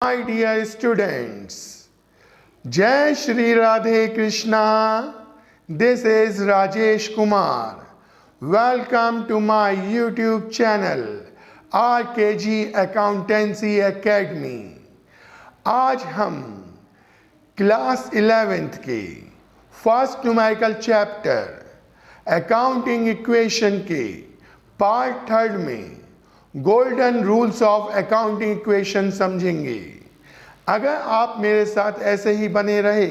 My dear students, Jai Shri Radhe Krishna. This is Rajesh Kumar. Welcome to my YouTube channel RKG Accountancy Academy. आज हम class 11th के first numerical chapter accounting equation के part 3 में golden rules of accounting equation समझेंगे। अगर आप मेरे साथ ऐसे ही बने रहे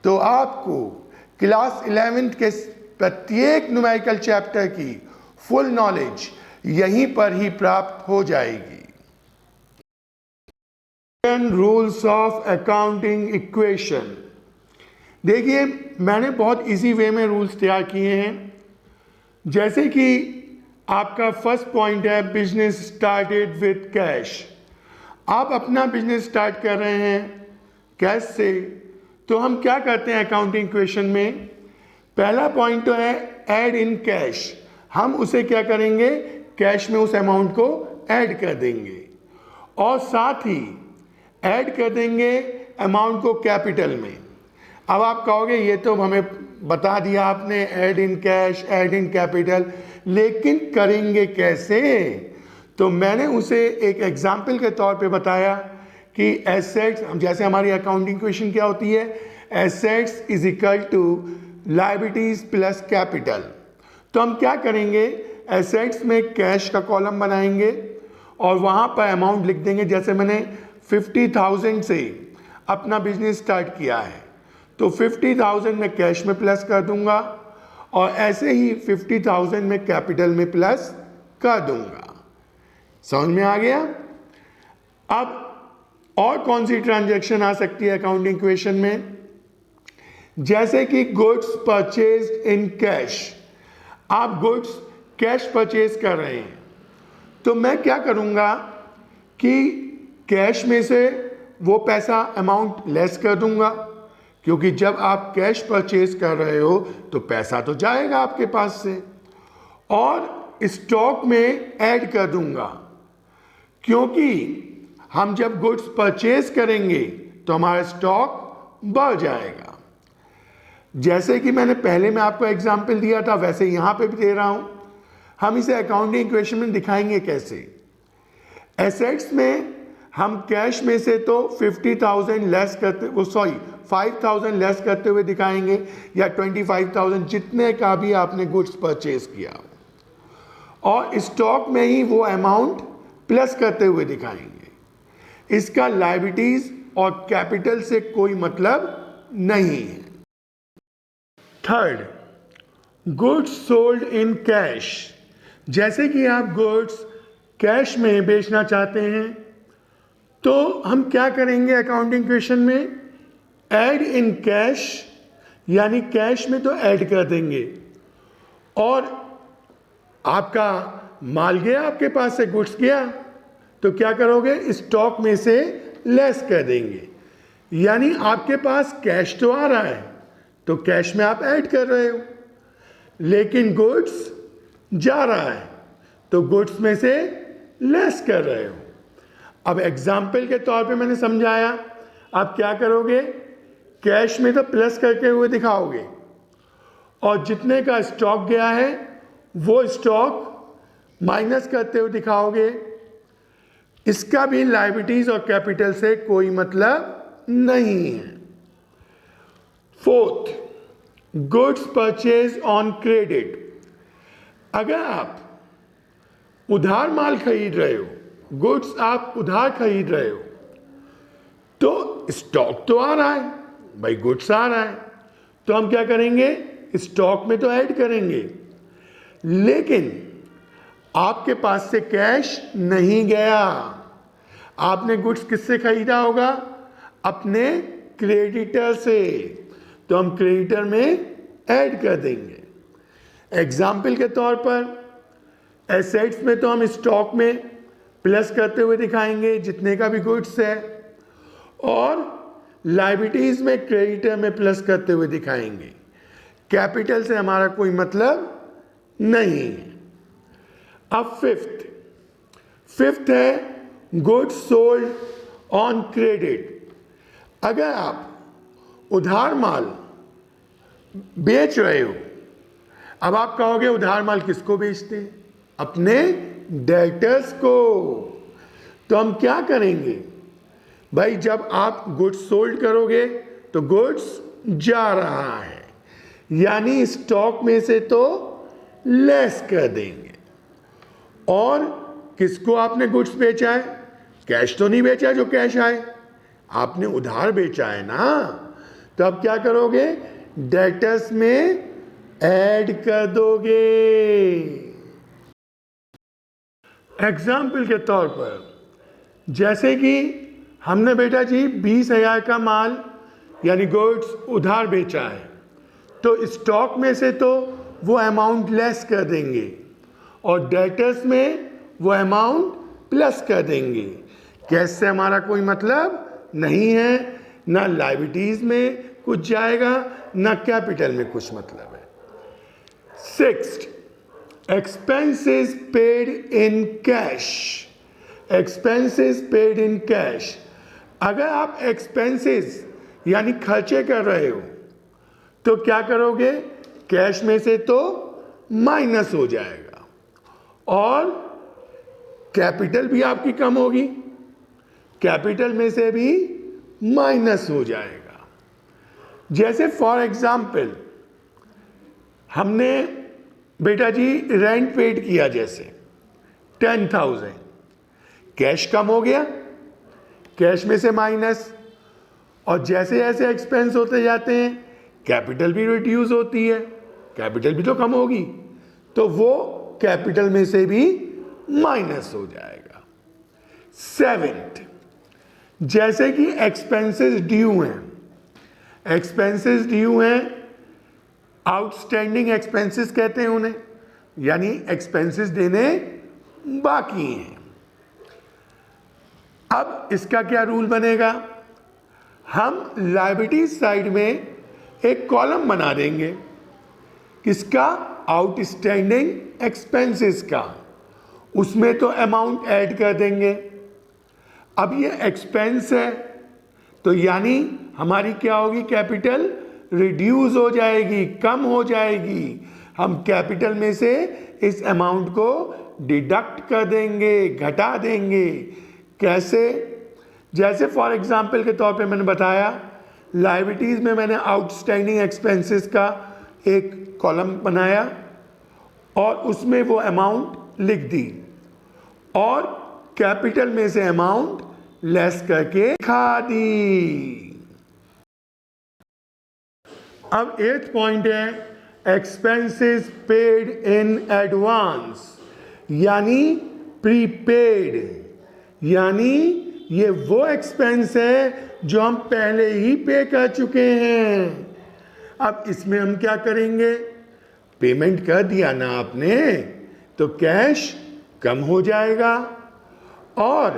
तो आपको क्लास 11th के प्रत्येक न्यूमेरिकल चैप्टर की फुल नॉलेज यहीं पर ही प्राप्त हो जाएगी। Golden rules of accounting equation. देखिए, मैंने बहुत इजी वे में रूल्स तैयार किए हैं। जैसे कि आपका फर्स्ट पॉइंट है बिजनेस स्टार्टेड विथ कैश। आप अपना बिजनेस स्टार्ट कर रहे हैं कैश से, तो हम क्या करते हैं अकाउंटिंग इक्वेशन में? पहला पॉइंट तो है ऐड इन कैश। हम उसे क्या करेंगे? कैश में उस अमाउंट को ऐड कर देंगे और साथ ही ऐड कर देंगे अमाउंट को कैपिटल में। अब आप कहोगे ये तो हमें बता दिया आपने, add in cash, add in capital, लेकिन करेंगे कैसे? तो मैंने उसे एक एग्जाम्पल के तौर पे बताया कि एसेट्स, जैसे हमारी अकाउंटिंग इक्वेशन क्या होती है, assets is equal to liabilities plus capital. तो हम क्या करेंगे? एसेट्स में कैश का कॉलम बनाएंगे और वहाँ पर अमाउंट लिख देंगे। जैसे मैंने 50,000 से अपना बिजनेस स्टार्ट किया है तो 50,000 में कैश में प्लस कर दूंगा और ऐसे ही 50,000 में कैपिटल में प्लस कर दूंगा। समझ में आ गया? अब और कौन सी ट्रांजैक्शन आ सकती है अकाउंटिंग इक्वेशन में? जैसे कि गुड्स परचेज्ड इन कैश। आप गुड्स कैश परचेज कर रहे हैं तो मैं क्या करूंगा कि कैश में से वो पैसा अमाउंट लेस कर दूंगा, क्योंकि जब आप कैश परचेज कर रहे हो तो पैसा तो जाएगा आपके पास से, और स्टॉक में ऐड कर दूंगा, क्योंकि हम जब गुड्स परचेज करेंगे तो हमारा स्टॉक बढ़ जाएगा। जैसे कि मैंने पहले में आपको एग्जांपल दिया था वैसे यहां पे भी दे रहा हूं। हम इसे अकाउंटिंग इक्वेशन में दिखाएंगे कैसे। एसेट्स में हम कैश में से तो 50,000 लेस करते, 5,000 लेस करते हुए दिखाएंगे, या 25,000, जितने का भी आपने गुड्स परचेज किया, और स्टॉक में ही वो अमाउंट प्लस करते हुए दिखाएंगे। इसका लायबिलिटीज और कैपिटल से कोई मतलब नहीं है। Third, goods sold in cash. जैसे कि आप गुड्स कैश में बेचना चाहते हैं तो हम क्या करेंगे अकाउंटिंग इक्वेशन में? ऐड इन कैश, यानी कैश में तो ऐड कर देंगे और आपका माल गया, आपके पास से गुड्स गया, तो क्या करोगे? स्टॉक में से लेस कर देंगे। यानी आपके पास कैश तो आ रहा है तो कैश में आप ऐड कर रहे हो, लेकिन गुड्स जा रहा है तो गुड्स में से लेस कर रहे हो। अब एग्जाम्पल के तौर पे मैंने समझाया। आप क्या करोगे? कैश में तो प्लस करके हुए दिखाओगे और जितने का स्टॉक गया है वो स्टॉक माइनस करते हुए दिखाओगे। इसका भी लायबिलिटीज और कैपिटल से कोई मतलब नहीं है। Fourth, goods purchase on credit. अगर आप उधार माल खरीद रहे हो, गुड्स आप उधार खरीद रहे हो, तो स्टॉक तो आ रहा है भाई, गुड्स आ रहा है, तो हम क्या करेंगे? स्टॉक में तो ऐड करेंगे, लेकिन आपके पास से कैश नहीं गया। आपने गुड्स किससे खरीदा होगा? अपने क्रेडिटर से, तो हम क्रेडिटर में ऐड कर देंगे। एग्जाम्पल के तौर पर एसेट्स में तो हम स्टॉक में प्लस करते हुए दिखाएंगे जितने का भी गुड्स है, और लायबिलिटीज में क्रेडिटर में प्लस करते हुए दिखाएंगे। कैपिटल से हमारा कोई मतलब नहीं है। अब फिफ्थ है गुड्स सोल्ड ऑन क्रेडिट। अगर आप उधार माल बेच रहे हो, अब आप कहोगे उधार माल किसको बेचते हैं? अपने डेटर्स को। तो हम क्या करेंगे भाई, जब आप गुड्स सोल्ड करोगे तो गुड्स जा रहा है, यानी स्टॉक में से तो लेस कर देंगे। और किसको आपने गुड्स बेचा है? कैश तो नहीं बेचा जो कैश आए, आपने उधार बेचा है ना। तो अब क्या करोगे, डेटर्स में ऐड कर दोगे। एग्जाम्पल के तौर पर, जैसे कि हमने बेटा जी 20,000 का माल यानी गुड्स उधार बेचा है, तो स्टॉक में से तो वो अमाउंट लेस कर देंगे और डेटर्स में वो अमाउंट प्लस कर देंगे। कैश से हमारा कोई मतलब नहीं है, ना लायबिलिटीज में कुछ जाएगा ना कैपिटल में कुछ मतलब है। Sixth, expenses paid in cash. Expenses paid in cash, अगर आप एक्सपेंसेस यानी खर्चे कर रहे हो तो क्या करोगे, कैश में से तो माइनस हो जाएगा और कैपिटल भी आपकी कम होगी, कैपिटल में से भी माइनस हो जाएगा। जैसे फॉर एग्जाम्पल हमने बेटा जी रेंट पेड किया, जैसे 10,000, कैश कम हो गया, कैश में से माइनस, और जैसे जैसे एक्सपेंस होते जाते हैं कैपिटल भी रिड्यूस होती है, कैपिटल भी तो कम होगी, तो वो कैपिटल में से भी माइनस हो जाएगा। सेवेंथ, जैसे कि एक्सपेंसेस ड्यू हैं, एक्सपेंसेस ड्यू हैं, आउटस्टैंडिंग एक्सपेंसेस कहते हैं उन्हें, यानी एक्सपेंसेस देने बाकी हैं। अब इसका क्या रूल बनेगा, हम लायबिलिटी साइड में एक कॉलम बना देंगे, किसका, आउटस्टैंडिंग एक्सपेंसेस का, उसमें तो अमाउंट ऐड कर देंगे। अब ये एक्सपेंस है तो यानी हमारी क्या होगी, कैपिटल रिड्यूस हो जाएगी, कम हो जाएगी। हम कैपिटल में से इस अमाउंट को डिडक्ट कर देंगे, घटा देंगे। कैसे, जैसे फॉर एग्जांपल के तौर पे मैंने बताया, लायबिलिटीज में मैंने आउटस्टैंडिंग एक्सपेंसेस का एक कॉलम बनाया और उसमें वो अमाउंट लिख दी और कैपिटल में से अमाउंट लेस करके दिखा दी। अब 8th पॉइंट है एक्सपेंसेस पेड इन एडवांस, यानी प्रीपेड, यानी ये वो एक्सपेंस है जो हम पहले ही पे कर चुके हैं। अब इसमें हम क्या करेंगे, पेमेंट कर दिया ना आपने तो कैश कम हो जाएगा। और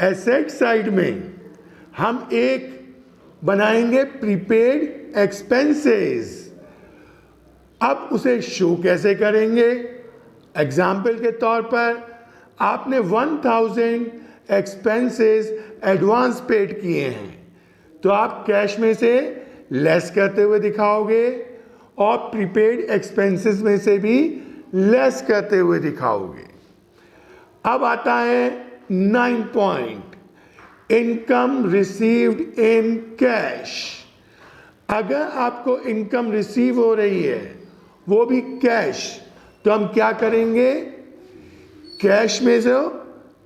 एसेट साइड में हम एक बनाएंगे प्रीपेड एक्सपेंसेस। अब उसे शो कैसे करेंगे, एग्जाम्पल के तौर पर आपने 1,000 एक्सपेंसेस एडवांस पेड किए हैं तो आप कैश में से लेस करते हुए दिखाओगे और प्रीपेड एक्सपेंसेस में से भी लेस करते हुए दिखाओगे। अब आता है 9th point, income received in cash. अगर आपको इनकम रिसीव हो रही है वो भी कैश, तो हम क्या करेंगे, कैश में से,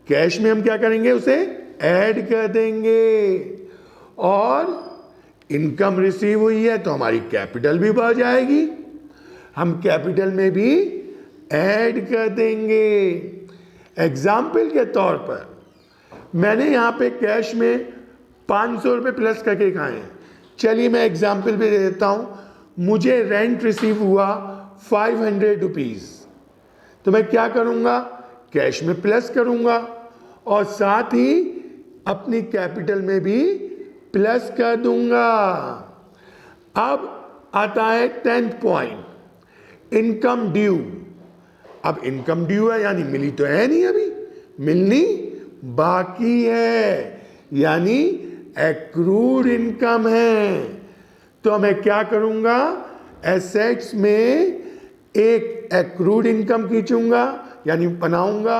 कैश में हम क्या करेंगे, उसे ऐड कर देंगे। और इनकम रिसीव हुई है तो हमारी कैपिटल भी बढ़ जाएगी, हम कैपिटल में भी ऐड कर देंगे। एग्जाम्पल के तौर पर मैंने यहाँ पे कैश में 500 रुपये प्लस करके खाए हैं। चलिए मैं एग्जाम्पल भी दे देता हूँ, मुझे रेंट रिसीव हुआ 500 रुपीज़, तो मैं क्या करूँगा, कैश में प्लस करूँगा और साथ ही अपनी कैपिटल में भी प्लस कर दूंगा। अब आता है 10th पॉइंट, इनकम ड्यू। अब इनकम ड्यू है यानी मिली तो है नहीं, अभी मिलनी बाकी है, यानी एक्रूड इनकम है। तो मैं क्या करूंगा, एसेट्स में एक एक्रूड इनकम खींचूंगा यानी बनाऊंगा,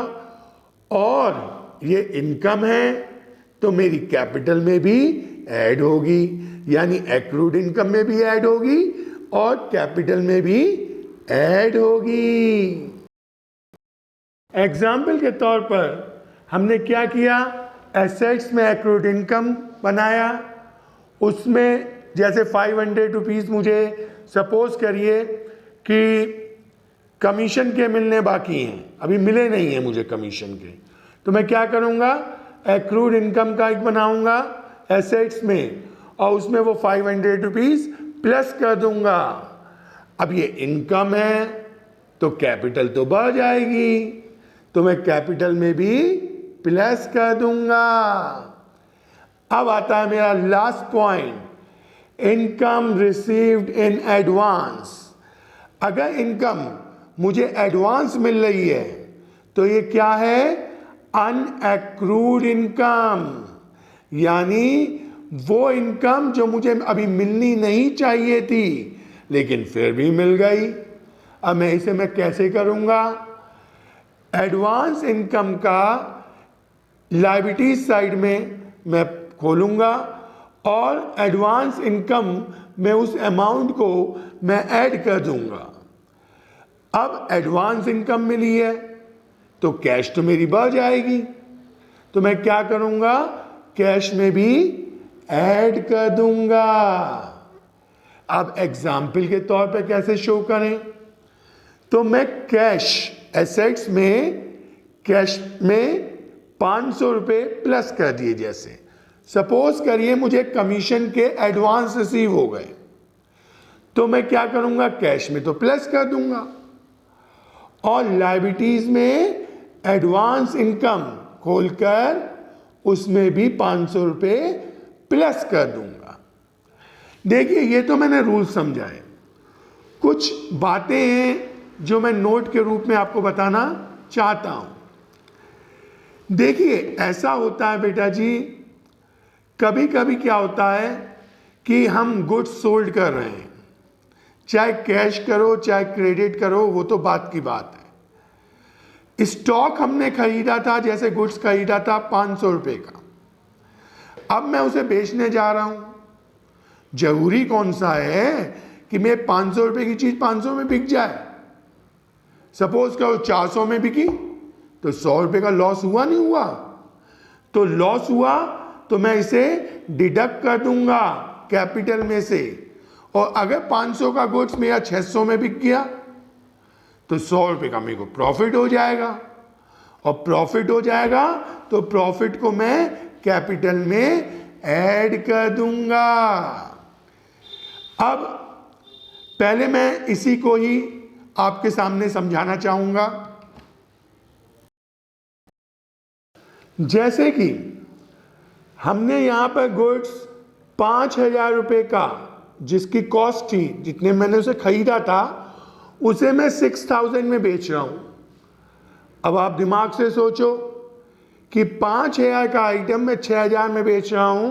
और ये इनकम है तो मेरी कैपिटल में भी ऐड होगी, यानी एक्रूड इनकम में भी ऐड होगी और कैपिटल में भी ऐड होगी। एग्जाम्पल के तौर पर हमने क्या किया, एसेट्स में एक्रूड इनकम बनाया, उसमें जैसे 500 रुपीज़ मुझे सपोज करिए कि कमीशन के मिलने बाकी हैं, अभी मिले नहीं हैं मुझे कमीशन के, तो मैं क्या करूँगा, एक्रूड इनकम का एक बनाऊँगा एसेट्स में और उसमें वो 500 रुपीज़ प्लस कर दूँगा। अब ये इनकम है तो कैपिटल तो बढ़ जाएगी, तो मैं कैपिटल में भी प्लस कर दूँगा। अब आता है मेरा last point, income received in advance. अगर इनकम मुझे एडवांस मिल रही है तो ये क्या है, अनएक्रूड इनकम, यानी वो इनकम जो मुझे अभी मिलनी नहीं चाहिए थी लेकिन फिर भी मिल गई। अब मैं इसे कैसे करूँगा, एडवांस इनकम का लायबिलिटीज साइड में मैं खोलूँगा और एडवांस इनकम में उस अमाउंट को मैं ऐड कर दूँगा। अब एडवांस इनकम मिली है तो कैश तो मेरी बढ़ जाएगी, तो मैं क्या करूँगा, कैश में भी ऐड कर दूँगा। अब एग्जाम्पल के तौर पे कैसे शो करें, तो मैं कैश एसेट्स में कैश में 500 रुपये प्लस कर दिए। जैसे सपोज करिए मुझे कमीशन के एडवांस रिसीव हो गए, तो मैं क्या करूँगा, कैश में तो प्लस कर दूँगा और लायबिलिटीज में एडवांस इनकम खोलकर उसमें भी 500 रुपये प्लस कर दूँगा। देखिए ये तो मैंने रूल समझाए, कुछ बातें हैं जो मैं नोट के रूप में आपको बताना चाहता हूं। देखिए ऐसा होता है बेटा जी, कभी कभी क्या होता है कि हम गुड्स सोल्ड कर रहे हैं, चाहे कैश करो चाहे क्रेडिट करो, वो तो बात की बात है। स्टॉक हमने खरीदा था, जैसे गुड्स खरीदा था 500 रुपये का, अब मैं उसे बेचने जा रहा हूं। जरूरी कौन सा है कि मैं 500 रुपये की चीज 500 में बिक जाए। सपोज करो 400 में बिकी तो 100 रुपये का लॉस हुआ नहीं हुआ, तो लॉस हुआ तो मैं इसे डिडक्ट कर दूंगा कैपिटल में से, और अगर 500 का गुड्स मेरा 600 में बिक गया तो 100 रुपये का मेरे को प्रॉफिट हो जाएगा, और प्रॉफिट हो जाएगा तो प्रॉफिट को मैं कैपिटल में ऐड कर दूंगा। अब पहले मैं इसी को ही आपके सामने समझाना चाहूंगा। जैसे कि हमने यहां पर गुड्स 5,000 रुपये का जिसकी कॉस्ट थी, जितने मैंने उसे खरीदा था, उसे मैं 6,000 में बेच रहा हूं। अब आप दिमाग से सोचो कि 5,000 का आइटम मैं 6,000 में बेच रहा हूं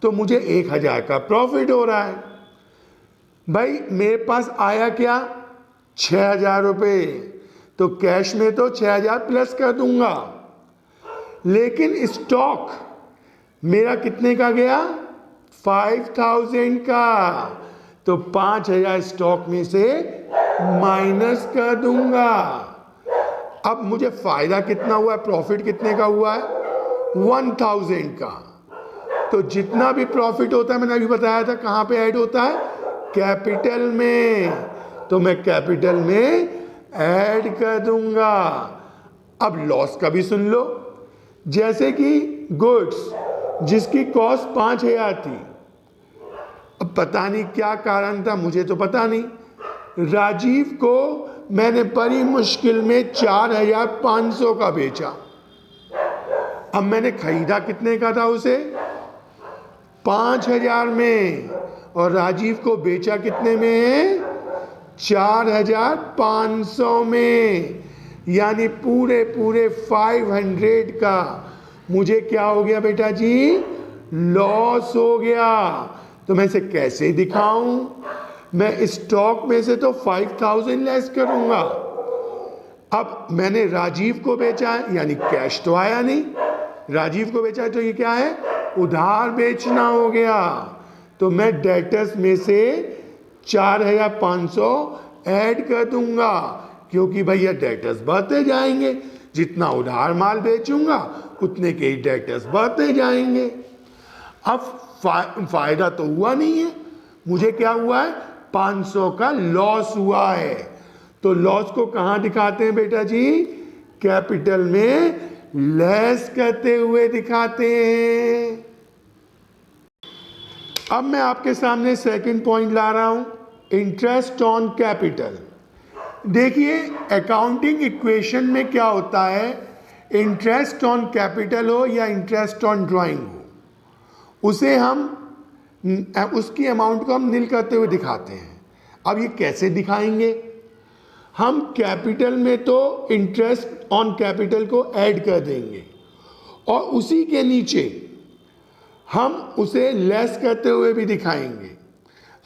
तो मुझे 1,000 का प्रॉफिट हो रहा है। भाई मेरे पास आया क्या, 6,000 रुपये, तो कैश में तो 6,000 प्लस कर दूंगा, लेकिन स्टॉक मेरा कितने का गया, 5,000 का, तो 5,000 स्टॉक में से माइनस कर दूंगा। अब मुझे फायदा कितना हुआ है, प्रॉफिट कितने का हुआ है, 1,000 का। तो जितना भी प्रॉफिट होता है, मैंने अभी बताया था कहाँ पे ऐड होता है, कैपिटल में, तो मैं कैपिटल में ऐड कर दूंगा। अब लॉस का भी सुन लो, जैसे कि गुड्स जिसकी कॉस्ट 5,000 थी, अब पता नहीं क्या कारण था, मुझे तो पता नहीं, राजीव को मैंने बड़ी मुश्किल में 4,500 का बेचा। अब मैंने खरीदा कितने का था उसे, 5,000 में, और राजीव को बेचा कितने में, 4,500 में, यानी पूरे 500 का मुझे क्या हो गया बेटा जी, लॉस हो गया। तो मैं इसे कैसे दिखाऊं? मैं स्टॉक में से तो 5000 लेस करूंगा। अब मैंने राजीव को बेचा है, यानी कैश तो आया नहीं, राजीव को बेचा है, तो ये क्या है? उधार बेचना हो गया। तो मैं डेटर्स में से 4500 ऐड कर दूंगा, क्योंकि भैया डेटर्स बढ़ते जाएंगे, जितना उधार माल बेचूंगा उतने के ही डेटर्स बढ़ते जाएंगे। अब फायदा तो हुआ नहीं है, मुझे क्या हुआ है? 500 का लॉस हुआ है। तो लॉस को कहां दिखाते हैं बेटा जी? कैपिटल में लेस करते हुए दिखाते हैं। अब मैं आपके सामने सेकंड पॉइंट ला रहा हूं, इंटरेस्ट ऑन कैपिटल। देखिए अकाउंटिंग इक्वेशन में क्या होता है, इंटरेस्ट ऑन कैपिटल हो या इंटरेस्ट ऑन ड्राइंग हो, उसे हम उसकी अमाउंट को हम नील करते हुए दिखाते हैं। अब ये कैसे दिखाएंगे? हम कैपिटल में तो इंटरेस्ट ऑन कैपिटल को ऐड कर देंगे और उसी के नीचे हम उसे लेस करते हुए भी दिखाएंगे।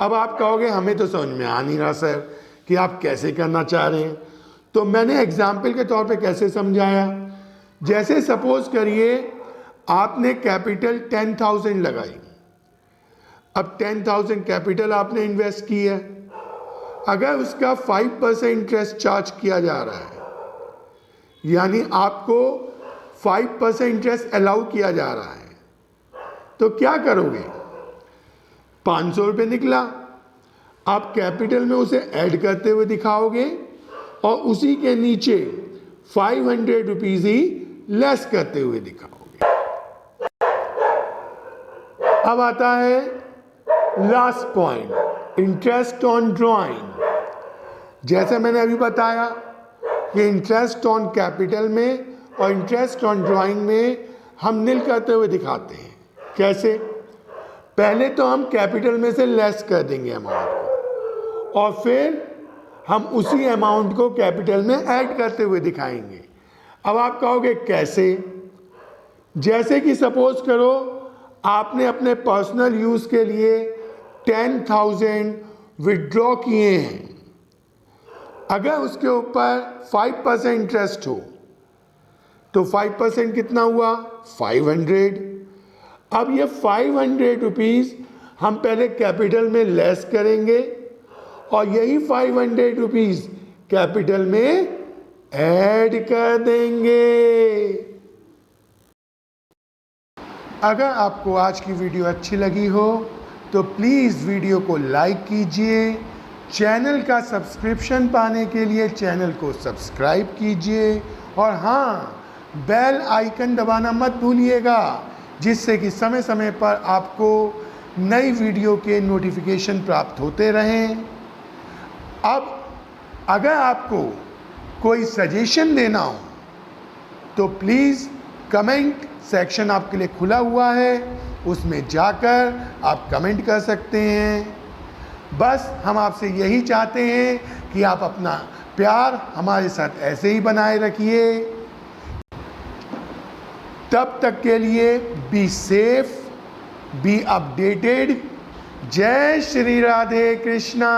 अब आप कहोगे हमें तो समझ में आ नहीं रहा सर कि आप कैसे करना चाह रहे हैं। तो मैंने एग्जाम्पल के तौर पे कैसे समझाया, जैसे सपोज करिए आपने कैपिटल 10,000 लगाई। अब 10,000 कैपिटल आपने इन्वेस्ट की है, अगर उसका 5% इंटरेस्ट चार्ज किया जा रहा है, यानी आपको 5% इंटरेस्ट अलाउ किया जा रहा है, तो क्या करोगे? 500 रुपये निकला, आप कैपिटल में उसे ऐड करते हुए दिखाओगे और उसी के नीचे 500 रुपीज ही लेस करते हुए दिखाओगे। अब आता है last point, interest on drawing. जैसे मैंने अभी बताया कि इंटरेस्ट ऑन कैपिटल में और इंटरेस्ट ऑन ड्राइंग में हम नील करते हुए दिखाते हैं। कैसे? पहले तो हम कैपिटल में से लेस कर देंगे अमाउंट को और फिर हम उसी अमाउंट को कैपिटल में ऐड करते हुए दिखाएंगे। अब आप कहोगे कैसे? जैसे कि सपोज करो आपने अपने पर्सनल यूज के लिए 10,000 विड्रॉ किए हैं, अगर उसके ऊपर 5% इंटरेस्ट हो तो 5% कितना हुआ? 500। अब ये 500 रुपीज हम पहले कैपिटल में लेस करेंगे और यही 500 रुपीज कैपिटल में ऐड कर देंगे। अगर आपको आज की वीडियो अच्छी लगी हो तो प्लीज़ वीडियो को लाइक कीजिए, चैनल का सब्सक्रिप्शन पाने के लिए चैनल को सब्सक्राइब कीजिए और हाँ, बेल आइकन दबाना मत भूलिएगा, जिससे कि समय समय पर आपको नई वीडियो के नोटिफिकेशन प्राप्त होते रहें। अब अगर आपको कोई सजेशन देना हो तो प्लीज़ कमेंट सेक्शन आपके लिए खुला हुआ है, उसमें जाकर आप कमेंट कर सकते हैं। बस हम आपसे यही चाहते हैं कि आप अपना प्यार हमारे साथ ऐसे ही बनाए रखिए। तब तक के लिए बी सेफ, बी अपडेटेड। जय श्री राधे कृष्णा।